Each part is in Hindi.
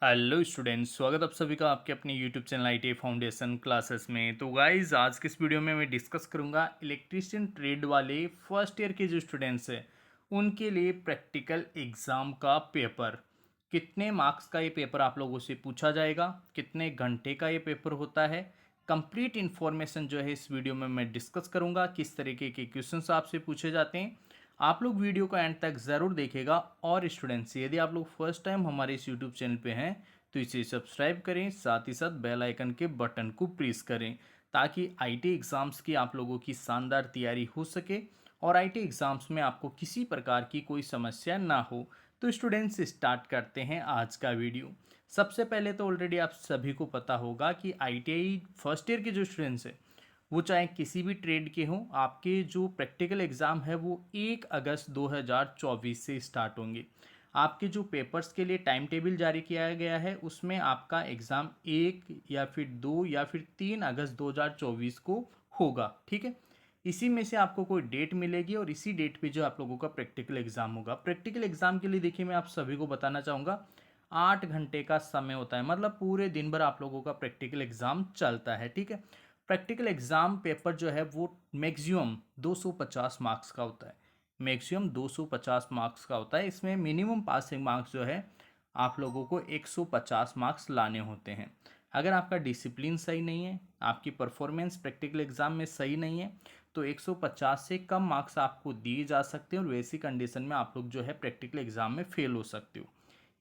हेलो स्टूडेंट्स, स्वागत आप सभी का आपके अपने YouTube channel ITI foundation classes में। तो गाइज आज के इस वीडियो में मैं डिस्कस करूंगा इलेक्ट्रीशियन ट्रेड वाले फर्स्ट ईयर के जो स्टूडेंट्स हैं उनके लिए प्रैक्टिकल एग्ज़ाम का पेपर। कितने मार्क्स का ये पेपर आप लोगों से पूछा जाएगा, कितने घंटे का ये पेपर होता है, कंप्लीट इन्फॉर्मेशन जो है इस वीडियो में मैं डिस्कस करूंगा। किस तरीके के क्वेश्चंस आपसे पूछे जाते हैं, आप लोग वीडियो को एंड तक ज़रूर देखेगा। और स्टूडेंट्स, यदि आप लोग फर्स्ट टाइम हमारे इस यूट्यूब चैनल पे हैं तो इसे सब्सक्राइब करें, साथ ही साथ बेल आइकन के बटन को प्रेस करें ताकि आईटी एग्ज़ाम्स की आप लोगों की शानदार तैयारी हो सके और आईटी एग्ज़ाम्स में आपको किसी प्रकार की कोई समस्या ना हो। तो स्टूडेंट्स, स्टार्ट करते हैं आज का वीडियो। सबसे पहले तो ऑलरेडी आप सभी को पता होगा कि आईटीआई फर्स्ट ईयर के जो स्टूडेंट्स हैं वो चाहे किसी भी ट्रेड के हों, आपके जो प्रैक्टिकल एग्ज़ाम है वो 1 अगस्त 2024 से स्टार्ट होंगे। आपके जो पेपर्स के लिए टाइम टेबल जारी किया गया है उसमें आपका एग्ज़ाम 1 या फिर 2 या फिर 3 अगस्त 2024 को होगा। ठीक है, इसी में से आपको कोई डेट मिलेगी और इसी डेट पे जो आप लोगों का प्रैक्टिकल एग्ज़ाम होगा। प्रैक्टिकल एग्ज़ाम के लिए देखिए मैं आप सभी को बताना चाहूँगा, 8 घंटे का समय होता है, मतलब पूरे दिन भर आप लोगों का प्रैक्टिकल एग्ज़ाम चलता है। ठीक है, प्रैक्टिकल एग्ज़ाम पेपर जो है वो मैक्सिमम 250 मार्क्स का होता है। मैक्सिमम 250 मार्क्स का होता है। इसमें मिनिमम पासिंग मार्क्स जो है आप लोगों को 150 मार्क्स लाने होते हैं। अगर आपका डिसिप्लिन सही नहीं है, आपकी परफॉर्मेंस प्रैक्टिकल एग्ज़ाम में सही नहीं है, तो 150 से कम मार्क्स आपको दिए जा सकते हैं और वैसी कंडीशन में आप लोग जो है प्रैक्टिकल एग्ज़ाम में फेल हो सकते हो।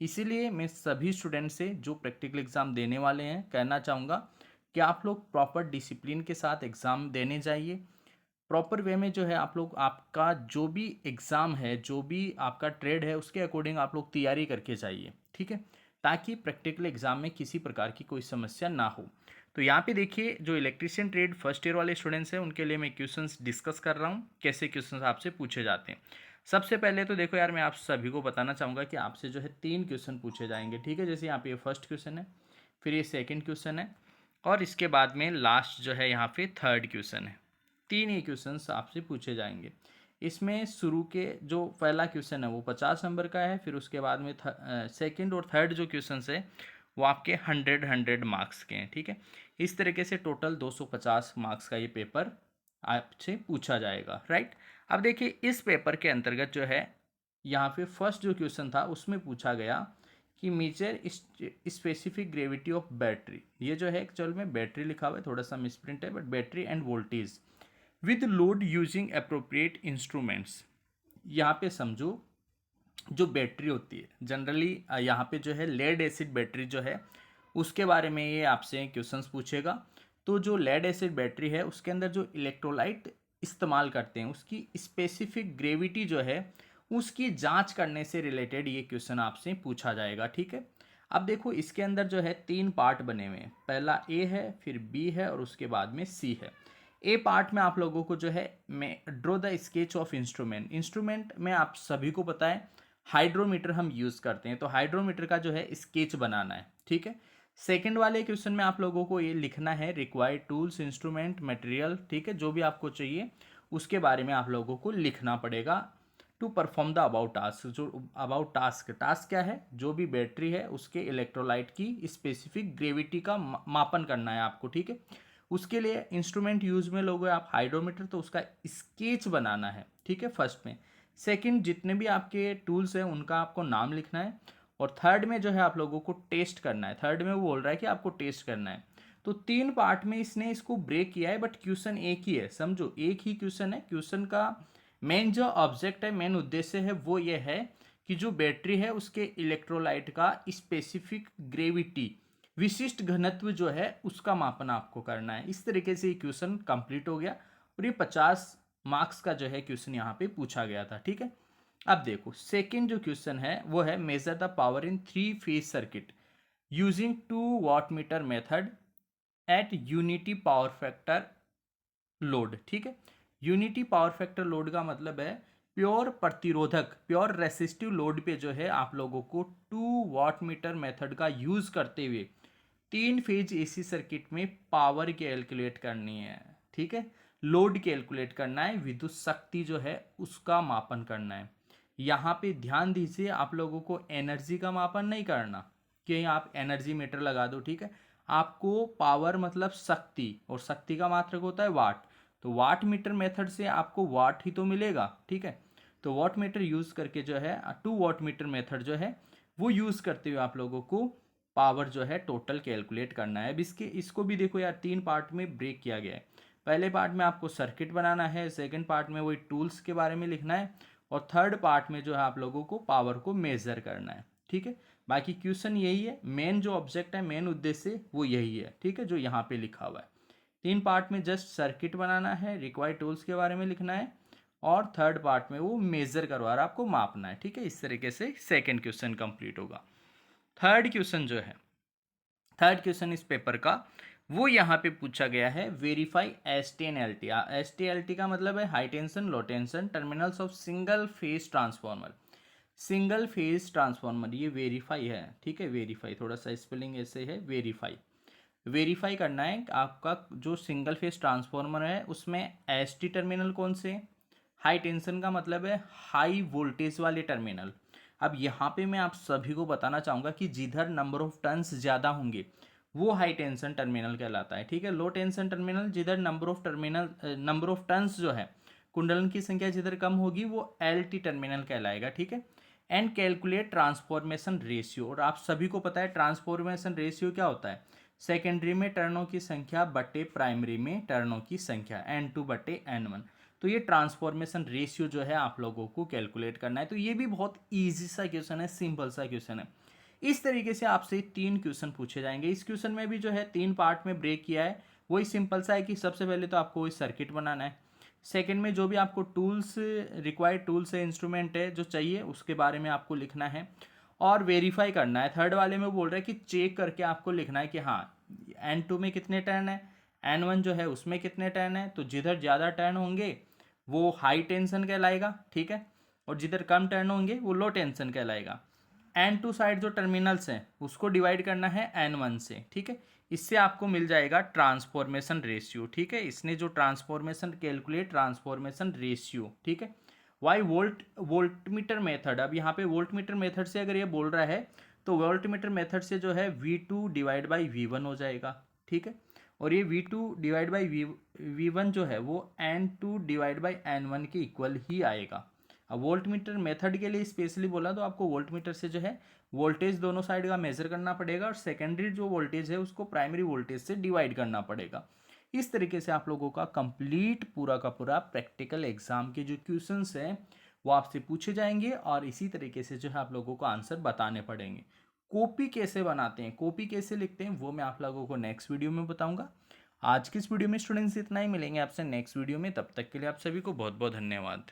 इसीलिए मैं सभी स्टूडेंट से जो प्रैक्टिकल एग्ज़ाम देने वाले हैं कहना चाहूँगा कि आप लोग प्रॉपर डिसिप्लिन के साथ एग्ज़ाम देने जाइए। प्रॉपर वे में जो है आप लोग आपका जो भी एग्ज़ाम है, जो भी आपका ट्रेड है, उसके अकॉर्डिंग आप लोग तैयारी करके जाइए। ठीक है, ताकि प्रैक्टिकल एग्ज़ाम में किसी प्रकार की कोई समस्या ना हो। तो यहाँ पे देखिए, जो इलेक्ट्रीशियन ट्रेड फर्स्ट ईयर वाले स्टूडेंट्स हैं उनके लिए मैं क्वेश्चंस डिस्कस कर रहा हूँ, कैसे क्वेश्चंस आपसे पूछे जाते हैं। सबसे पहले तो देखो यार, मैं आप सभी को बताना चाहूँगा कि आपसे जो है 3 क्वेश्चन पूछे जाएंगे। ठीक है, जैसे यहाँ पे ये फर्स्ट क्वेश्चन है, फिर ये सेकेंड क्वेश्चन है और इसके बाद में लास्ट जो है यहाँ पे थर्ड क्वेश्चन है। 3 ही क्वेश्चंस आपसे पूछे जाएंगे। इसमें शुरू के जो पहला क्वेश्चन है वो 50 नंबर का है, फिर उसके बाद में सेकंड और थर्ड जो क्वेश्चंस है वो आपके 100 मार्क्स के हैं। ठीक है, इस तरीके से टोटल 250 मार्क्स का ये पेपर आपसे पूछा जाएगा। राइट, अब देखिए इस पेपर के अंतर्गत जो है यहाँ पे फर्स्ट जो क्वेश्चन था उसमें पूछा गया कि measure specific gravity of battery. ये जो है एक्चुअल में बैटरी लिखा हुआ है, थोड़ा सा मिसप्रिंट है, but battery end voltage with load using appropriate instruments. यहाँ पे समझो, जो बैटरी होती है जनरली यहाँ पे जो है लेड एसिड बैटरी जो है उसके बारे में ये आपसे क्वेश्चंस पूछेगा। तो जो लेड एसिड बैटरी है उसके अंदर जो इलेक्ट्रोलाइट इस्तेमाल करते हैं उसकी स्पेसिफिक ग्रेविटी जो है उसकी जांच करने से रिलेटेड ये क्वेश्चन आपसे पूछा जाएगा। ठीक है, अब देखो इसके अंदर जो है 3 पार्ट बने हुए हैं, पहला ए है, फिर बी है और उसके बाद में सी है। ए पार्ट में आप लोगों को जो है मैं draw the sketch of instrument. Instrument में आप सभी को पता है हाइड्रोमीटर हम यूज़ करते हैं, तो हाइड्रोमीटर का जो है स्केच बनाना है। ठीक है, सेकंड वाले क्वेश्चन में आप लोगों को ये लिखना है रिक्वायर्ड टूल्स, इंस्ट्रूमेंट, मटेरियल। ठीक है, जो भी आपको चाहिए उसके बारे में आप लोगों को लिखना पड़ेगा to perform the about task. जो अबाउट टास्क, टास्क क्या है, जो भी बैटरी है उसके इलेक्ट्रोलाइट की स्पेसिफिक ग्रेविटी का मापन करना है आपको। ठीक है, उसके लिए इंस्ट्रूमेंट यूज में लोगे आप हाइड्रोमीटर, तो उसका स्केच बनाना है। ठीक है, फर्स्ट में। सेकंड, जितने भी आपके टूल्स हैं उनका आपको नाम लिखना है। और थर्ड में जो है आप लोगों को टेस्ट करना है। थर्ड में वो बोल रहा है कि आपको टेस्ट करना है। तो 3 पार्ट में इसने इसको ब्रेक किया है, बट क्वेश्चन एक ही है, समझो एक ही क्वेश्चन है। क्वेश्चन का मेन जो ऑब्जेक्ट है, मेन उद्देश्य है वो ये है कि जो बैटरी है उसके इलेक्ट्रोलाइट का स्पेसिफिक ग्रेविटी, विशिष्ट घनत्व जो है उसका मापन आपको करना है। इस तरीके से ये क्वेश्चन कंप्लीट हो गया और ये 50 मार्क्स का जो है क्वेश्चन यहाँ पे पूछा गया था। ठीक है, अब देखो सेकंड जो क्वेश्चन है वो है measure the power in 3 phase circuit using 2 watt meter method at unity power factor load. ठीक है, यूनिटी पावर फैक्टर लोड का मतलब है प्योर प्रतिरोधक, प्योर रेसिस्टिव लोड पे जो है आप लोगों को 2 वाट मीटर मेथड का यूज करते हुए 3 फेज एसी सर्किट में पावर कैलकुलेट करनी है। ठीक है, लोड कैलकुलेट करना है, विद्युत शक्ति जो है उसका मापन करना है। यहाँ पे ध्यान दीजिए, आप लोगों को एनर्जी का मापन नहीं करना। कि आप एनर्जी मीटर लगा दो, ठीक है। आपको पावर मतलब शक्ति, और शक्ति का मात्रक होता है वाट, तो वाट मीटर मेथड से आपको वाट ही तो मिलेगा, ठीक है। तो वाट मीटर यूज़ करके जो है 2 वाट मीटर मेथड जो है वो यूज़ करते हुए आप लोगों को पावर जो है टोटल कैलकुलेट करना है। अब इसको भी देखो यार, 3 पार्ट में ब्रेक किया गया है। पहले पार्ट में आपको सर्किट बनाना है, सेकंड पार्ट में वही टूल्स के बारे में लिखना है, और थर्ड पार्ट में जो है आप लोगों को पावर को मेज़र करना है, ठीक है। बाकी क्वेश्चन यही है, मेन जो ऑब्जेक्ट है, मेन उद्देश्य वो यही है, ठीक है, जो यहाँ पे लिखा हुआ है। 3 पार्ट में जस्ट सर्किट बनाना है, रिक्वायर्ड टूल्स के बारे में लिखना है, और थर्ड पार्ट में वो मेजर करवा रहा है, आपको मापना है, ठीक है। इस तरीके से सेकेंड क्वेश्चन कंप्लीट होगा। थर्ड क्वेश्चन जो है, थर्ड क्वेश्चन इस पेपर का, वो यहाँ पे पूछा गया है, verify S T N L T. S T L T का मतलब है high tension low tension terminals of single phase transformer. Single phase transformer ये वेरीफाई है, ठीक है। वेरीफाई थोड़ा सा स्पेलिंग ऐसे है, वेरीफाई। वेरीफाई करना है आपका जो सिंगल फेज ट्रांसफॉर्मर है उसमें एस टी टर्मिनल कौन से, हाई टेंशन का मतलब है हाई वोल्टेज वाले टर्मिनल। अब यहाँ पे मैं आप सभी को बताना चाहूँगा कि जिधर नंबर ऑफ टर्न्स ज़्यादा होंगे वो हाई टेंशन टर्मिनल कहलाता है, ठीक है। लो टेंशन टर्मिनल जिधर नंबर ऑफ टर्न्स जो है कुंडलन की संख्या जिधर कम होगी वो एल टी टर्मिनल कहलाएगा, ठीक है। एंड कैलकुलेट ट्रांसफॉर्मेशन रेशियो, और आप सभी को पता है ट्रांसफॉर्मेशन रेशियो क्या होता है, सेकेंडरी में टर्नों की संख्या बटे प्राइमरी में टर्नों की संख्या, N2 बटे N1। तो ये ट्रांसफॉर्मेशन रेशियो जो है आप लोगों को कैलकुलेट करना है। तो ये भी बहुत ईजी सा क्वेश्चन है, सिंपल सा क्वेश्चन है। इस तरीके से आपसे 3 क्वेश्चन पूछे जाएंगे। इस क्वेश्चन में भी जो है 3 पार्ट में ब्रेक किया है। वही सिंपल सा है कि सबसे पहले तो आपको वही सर्किट बनाना है, सेकंड में जो भी आपको टूल्स रिक्वायर्ड टूल्स है, इंस्ट्रूमेंट है जो चाहिए उसके बारे में आपको लिखना है, और वेरीफाई करना है। थर्ड वाले में बोल रहा है कि चेक करके आपको लिखना है कि हाँ N2 में कितने टर्न है, N1 जो है उसमें कितने टर्न है। तो जिधर ज़्यादा टर्न होंगे वो हाई टेंशन कहलाएगा, ठीक है, और जिधर कम टर्न होंगे वो लो टेंशन कहलाएगा। N2 साइड जो टर्मिनल्स हैं उसको डिवाइड करना है N1 से, ठीक है। इससे आपको मिल जाएगा ट्रांसफॉर्मेशन रेशियो, ठीक है। इसने जो ट्रांसफॉर्मेशन कैलकुलेट ट्रांसफॉर्मेशन रेशियो, ठीक है। वाई वोल्टमीटर मेथड, अब यहाँ पे वोल्टमीटर मेथड से अगर ये बोल रहा है तो वोल्टमीटर मेथड से जो है V2 डिवाइड बाई V1 हो जाएगा, ठीक है। और ये V2 डिवाइड बाई V1 जो है वो N2 डिवाइड बाई N1 के इक्वल ही आएगा। अब वोल्टमीटर मेथड के लिए स्पेशली बोला तो आपको वोल्टमीटर से जो है वोल्टेज दोनों साइड का मेजर करना पड़ेगा, और सेकेंडरी जो वोल्टेज है उसको प्राइमरी वोल्टेज से डिवाइड करना पड़ेगा। इस तरीके से आप लोगों का कंप्लीट पूरा का पूरा प्रैक्टिकल एग्जाम के जो क्वेश्चंस हैं वो आपसे पूछे जाएंगे, और इसी तरीके से जो है आप लोगों को आंसर बताने पड़ेंगे। कॉपी कैसे बनाते हैं, कॉपी कैसे लिखते हैं, वो मैं आप लोगों को नेक्स्ट वीडियो में बताऊंगा। आज की इस वीडियो में स्टूडेंट्स इतना ही, मिलेंगे आपसे नेक्स्ट वीडियो में। तब तक के लिए आप सभी को बहुत बहुत धन्यवाद।